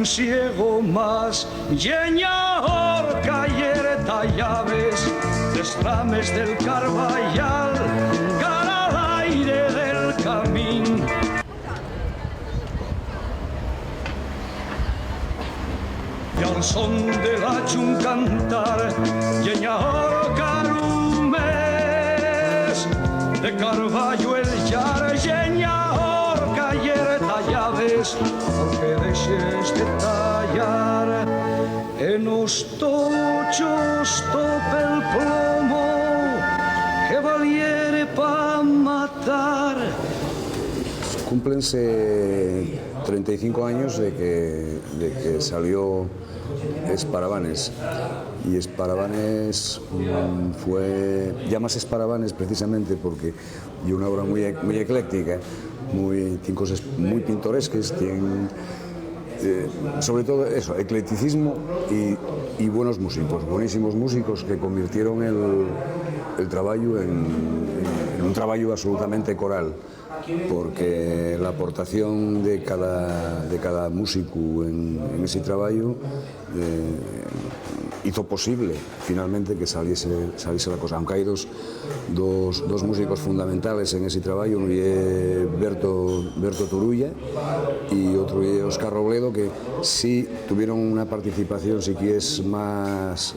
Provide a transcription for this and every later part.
ciego más, lleña horca y llaves, destrames del Carballal, cara al aire del camín. Y al son de la chun cantar, lleña horca lumes, de Carballo el llar, lleña horca y llaves, porque deixes de tallar en os tochos tope el plomo que valiere pa matar. Cúmplense 35 años de que salió Esparavanes, y Esparavanes fue, llamas Esparavanes precisamente porque es una obra muy ecléctica, tiene cosas muy pintorescas, tiene sobre todo eso, eclecticismo y buenos músicos, buenísimos músicos que convirtieron el trabajo en un trabajo absolutamente coral, porque la aportación de cada músico en ese trabajo hizo posible finalmente que saliese la cosa, aunque hay dos músicos fundamentales en ese trabajo, uno es Berto Turulla y otro es Óscar Robledo, que sí tuvieron una participación, si quieres, más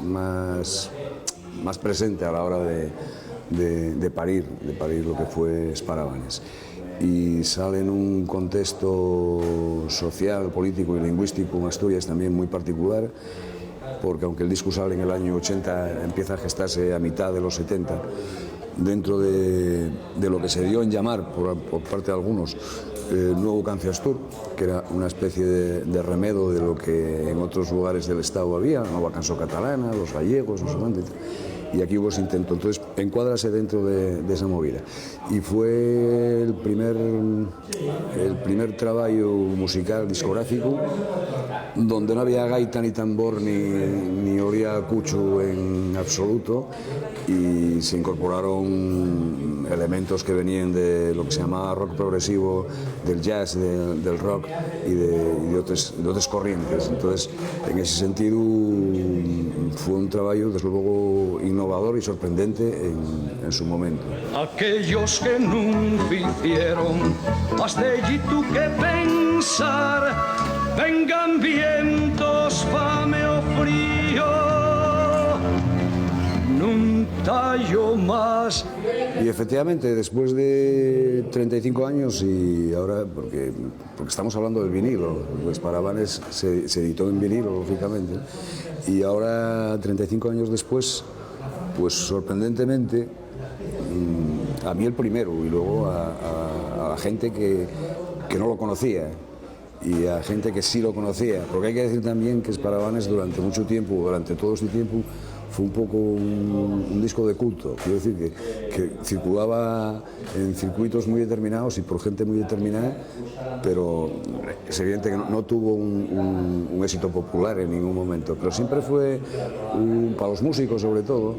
presente a la hora de parir lo que fue Esparavanes. Y sale en un contexto social, político y lingüístico en Asturias también muy particular, porque aunque el disco sale en el año 80, empieza a gestarse a mitad de los 70, dentro de lo que se dio en llamar por parte de algunos Nuevo Canciastur, que era una especie de remedo de lo que en otros lugares del Estado había, la Nueva Canción Catalana, los gallegos, los holandeses, y aquí hubo ese intento, entonces encuádrase dentro de esa movida. Y fue el primer trabajo musical discográfico donde no había gaita ni tambor ni olía a cucho en absoluto, y se incorporaron elementos que venían de lo que se llamaba rock progresivo, del jazz, del rock y de otras corrientes. Entonces, en ese sentido, fue un trabajo desde luego innovador y sorprendente en su momento. Aquellos que nunca hicieron más de tú que pensar, vengan vientos, fame o frío, nun tallo más. Y efectivamente, después de 35 años, y ahora, porque estamos hablando del vinilo, pues Esparavanes se editó en vinilo, lógicamente, y ahora, 35 años después, pues sorprendentemente, a mí el primero, y luego a la gente que no lo conocía, y a gente que sí lo conocía, porque hay que decir también que Esparavanes durante mucho tiempo, durante todo este tiempo, fue un poco un disco de culto, quiero decir que circulaba en circuitos muy determinados y por gente muy determinada, pero es evidente que no tuvo un éxito popular en ningún momento, pero siempre fue, para los músicos sobre todo,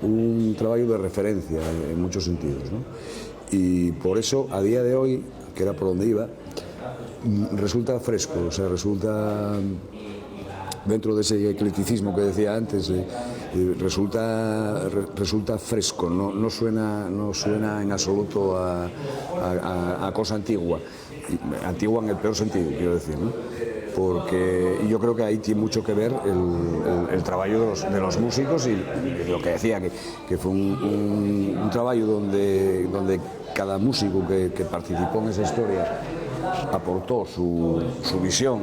un trabajo de referencia en muchos sentidos, ¿no? Y por eso, a día de hoy, que era por donde iba, resulta fresco, o sea, resulta dentro de ese eclecticismo que decía antes, resulta fresco, no suena en absoluto a cosa antigua en el peor sentido, quiero decir, ¿no? Porque yo creo que ahí tiene mucho que ver el trabajo de los músicos y lo que decía, que fue un trabajo donde cada músico que participó en esa historia aportó su visión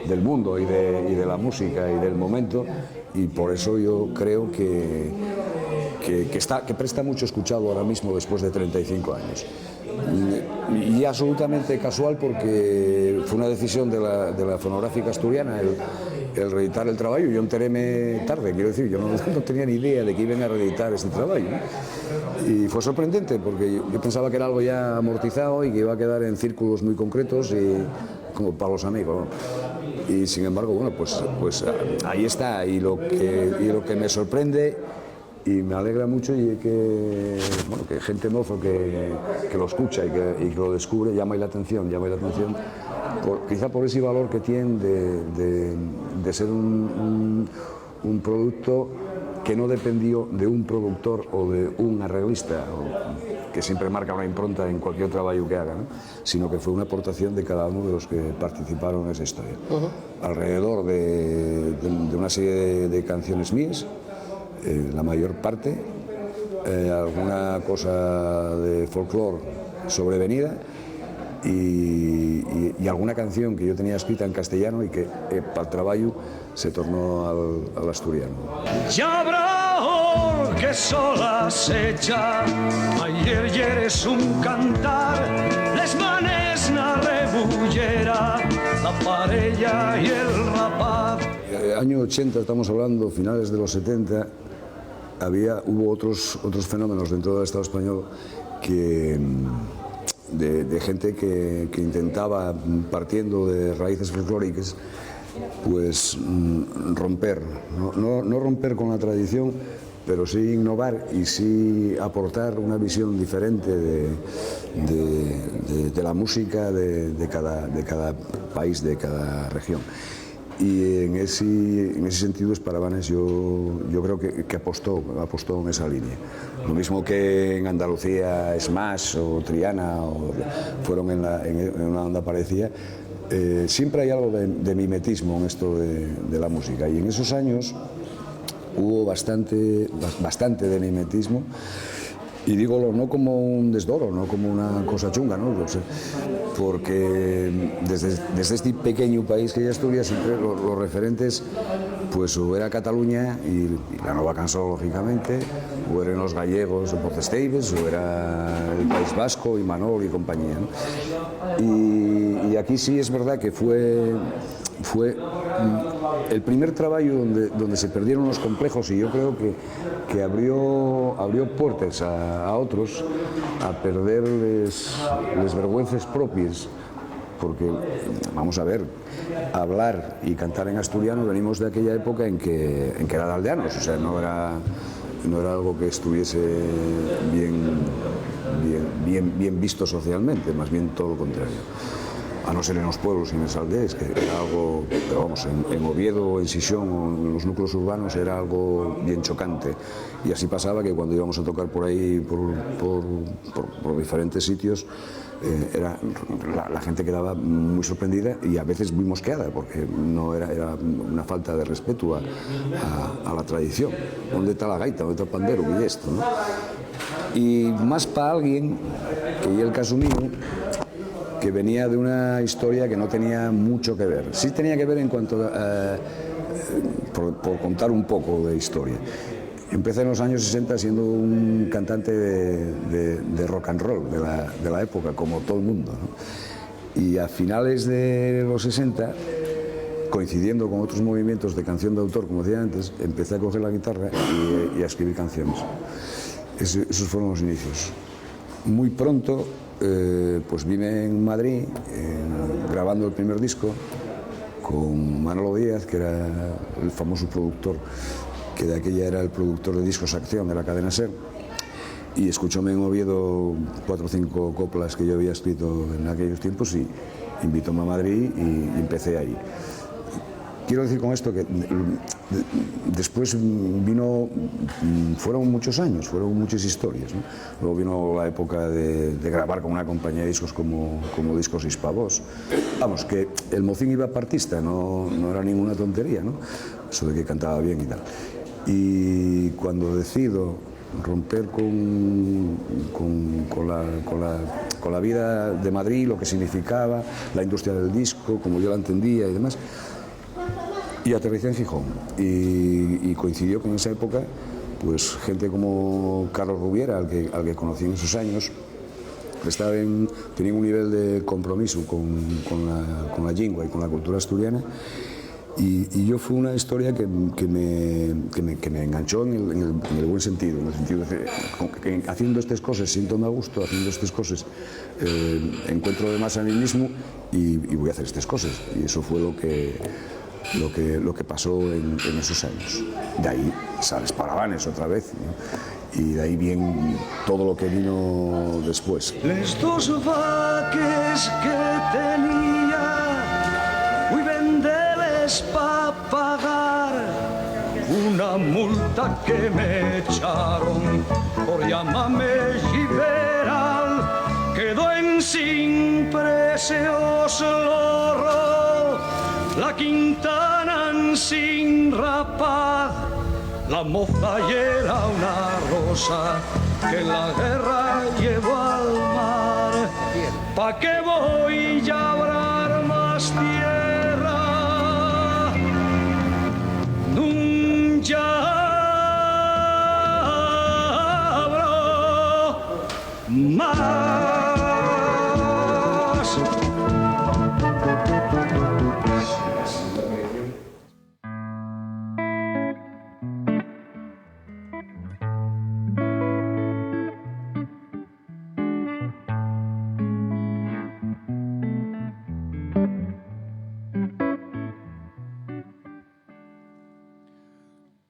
del mundo y de la música y del momento, y por eso yo creo que presta mucho escuchado ahora mismo después de 35 años. Y absolutamente casual, porque fue una decisión de la fonográfica asturiana el reeditar el trabajo. Yo enteréme tarde, quiero decir, yo no tenía ni idea de que iban a reeditar este trabajo, ¿no? Y fue sorprendente, porque yo pensaba que era algo ya amortizado y que iba a quedar en círculos muy concretos y como para los amigos, ¿no? Y sin embargo, bueno, pues ahí está, y lo que me sorprende y me alegra mucho y que gente mozo que lo escucha y que lo descubre, llama la atención quizá por ese valor que tiene de ser un producto que no dependió de un productor o de un arreglista, que siempre marca una impronta en cualquier trabajo que haga, ¿no? Sino que fue una aportación de cada uno de los que participaron en esa historia. Alrededor de una serie de canciones mías, la mayor parte, alguna cosa de folclore sobrevenida y alguna canción que yo tenía escrita en castellano y que para el trabajo se tornó al asturiano. Ya habrá hor que sola se echa, ayer es un cantar, les manes na rebullera, la parella y el rapaz. Año 80, estamos hablando, finales de los 70, hubo otros fenómenos dentro del Estado español de gente que intentaba, partiendo de raíces folclóricas, pues romper, no romper con la tradición, pero sí innovar y sí aportar una visión diferente de la música de cada país, de cada región. Y en ese sentido Esparabanes yo creo que apostó en esa línea. Lo mismo que en Andalucía Smash o Triana fueron en una onda parecida. Siempre hay algo de mimetismo en esto de la música, y en esos años hubo bastante de mimetismo, y dígolo no como un desdoro, no como una cosa chunga, ¿no? Porque desde este pequeño país que es Asturias, siempre los referentes, pues o era Cataluña y la Nova Cançó, lógicamente, o eran los gallegos o Portesteives, o era el País Vasco y Manol y compañía, ¿no? Y aquí sí es verdad que fue el primer trabajo donde se perdieron los complejos, y yo creo que abrió puertas a otros a perder les vergüenzas propias, porque vamos a ver, hablar y cantar en asturiano venimos de aquella época en que era de aldeanos, o sea, no era algo que estuviese bien visto socialmente, más bien todo lo contrario. A no ser en los pueblos y en las aldeas, que era algo, pero vamos, en Oviedo, en Sisión o en los núcleos urbanos era algo bien chocante. Y así pasaba que cuando íbamos a tocar por ahí, por diferentes sitios, la gente quedaba muy sorprendida y a veces muy mosqueada, porque no era una falta de respeto a la tradición. ¿Dónde está la gaita? ¿Dónde está el pandero? ¿Qué es esto, no? Y más para alguien, que ya el caso mío, que venía de una historia que no tenía mucho que ver. Sí tenía que ver en cuanto por contar un poco de historia. Empecé en los años 60 siendo un cantante de rock and roll de la época, como todo el mundo, ¿no? Y a finales de los 60, coincidiendo con otros movimientos de canción de autor, como decía antes, empecé a coger la guitarra y a escribir canciones. Esos fueron los inicios. Muy pronto, pues vine en Madrid grabando el primer disco con Manolo Díaz, que era el famoso productor, que de aquella era el productor de discos Acción de la cadena SER, y escuchóme en Oviedo 4 o 5 coplas que yo había escrito en aquellos tiempos y invitóme a Madrid y empecé ahí. Quiero decir con esto que después fueron muchos años, fueron muchas historias, ¿no? Luego vino la época de grabar con una compañía de discos como Discos Hispavós. Vamos, que el mocín iba partista, no era ninguna tontería, ¿no? Eso de que cantaba bien y tal. Y cuando decido romper con la vida de Madrid, lo que significaba la industria del disco, como yo la entendía y demás, y aterricé en Gijón, y coincidió con esa época pues gente como Carlos Rubiera, al que conocí en esos años, tenía un nivel de compromiso con la lengua y con la cultura asturiana, y yo fue una historia que me enganchó en el buen sentido, en el sentido de que haciendo estas cosas siento-me a gusto, haciendo estas cosas encuentro además a mí mismo y voy a hacer estas cosas, y eso fue lo que pasó en esos años. De ahí sale Esparabanes otra vez, ¿no? Y de ahí viene todo lo que vino después. Les dos vaques que tenía una multa que me echaron por llamarme liberal. Quedó en sin precios lorro, la Quintana en sin rapaz. La moza y era una rosa que la guerra llevó al mar. ¿Pa' qué voy ya a labrar más tierra? Nunca habrá más.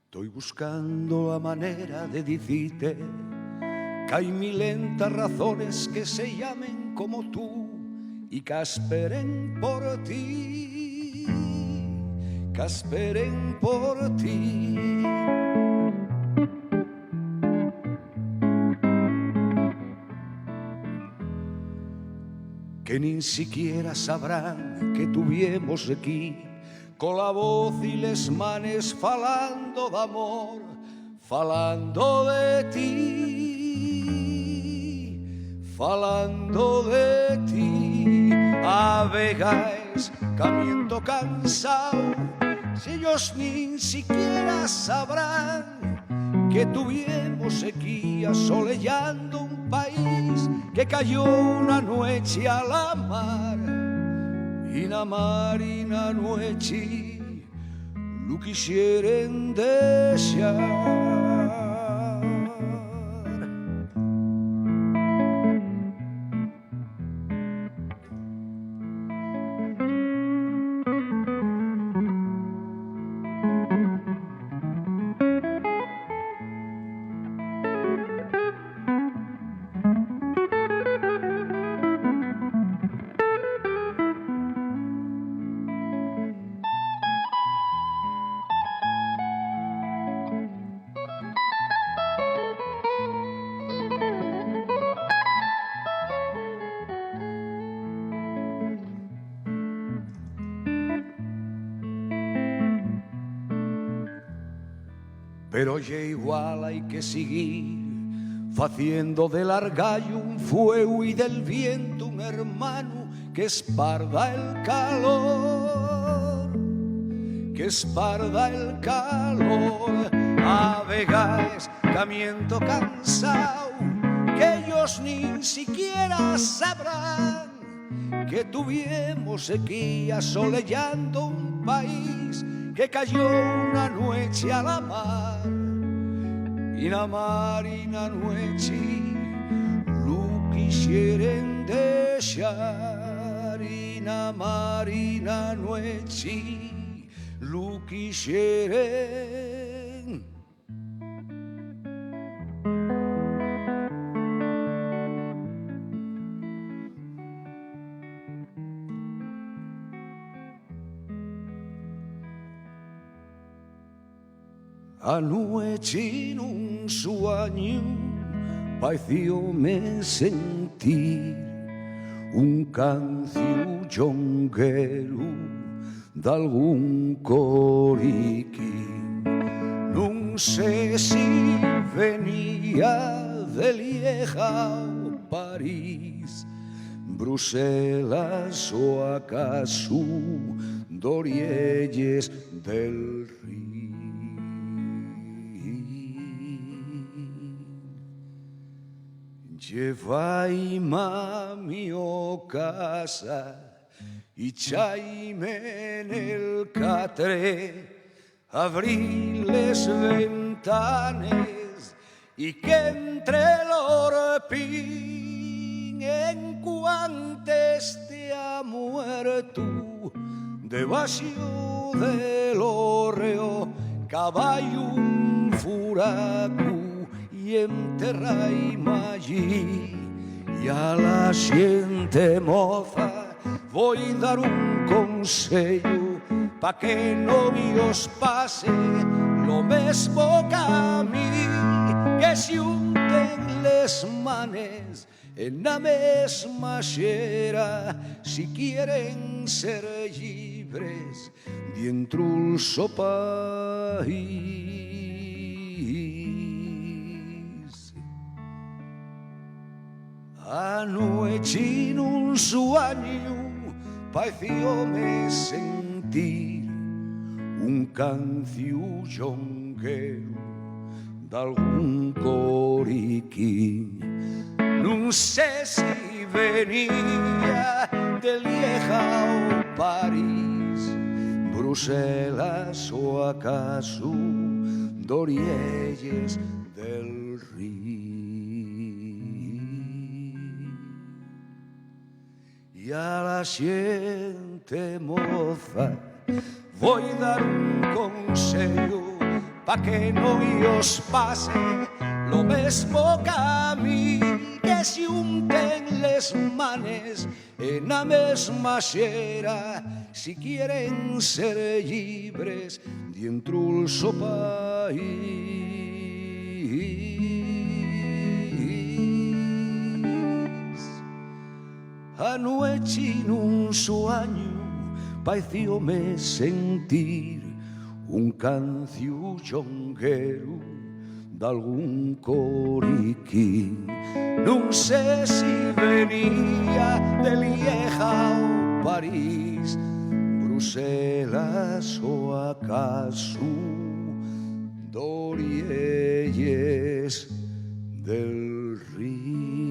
Estoy buscando la manera de decirte que hay mil lentas razones que se llamen como tú y que esperen por ti, que esperen por ti. Que ni siquiera sabrán que tuvimos aquí con la voz y les manes falando d'amor, falando de ti, falando de ti. A vegades camiento cansado, si ellos ni siquiera sabrán que tuvimos sequía soleando un país que cayó una noche a la mar. Y na mar y na noche lo quisieren desear. Pero ya igual hay que seguir faciendo del argallo un fuego y del viento un hermano que esparda el calor, que esparda el calor. A vegades camiento cansado, que ellos ni siquiera sabrán que tuvimos sequía soleando un país que cayó una noche a la mar. Y na mar y na noche lo quisieren desear. Y na mar y na noche lo quisieren. Anoche en un sueño parecióme sentir un cancionero de algún coriquín. No sé si venía de Lieja o París, Bruselas o acaso d'Orielles del Rin. Llevaime a mi casa y chaime en el catre, abrí les ventanes y que entre l'orpín en cuantes te ha muerto debajo del orreo caballo un furaco y enterraime allí. Y a la siguiente moza voy a dar un consejo pa' que no os pase lo mesmo que a mi, que si unten les manes en la mesma xera, si quieren ser llibres dentro el so país. Anoche en un sueño parecióme sentir un cancionero de algún coriquín. No sé si venía de Lieja o París, Bruselas o acaso d'Orielles del Rin. Y a la gente moza voy a dar un consejo pa' que no os pase lo mismo que a mí, que si unten les manes en la mesma xera, si quieren ser llibres dentro el so país. Anoche en un sueño parecióme sentir un cancionero de algún coriquín. No sé si venía de Lieja o París, Bruselas o acaso d'Orielles del Rin.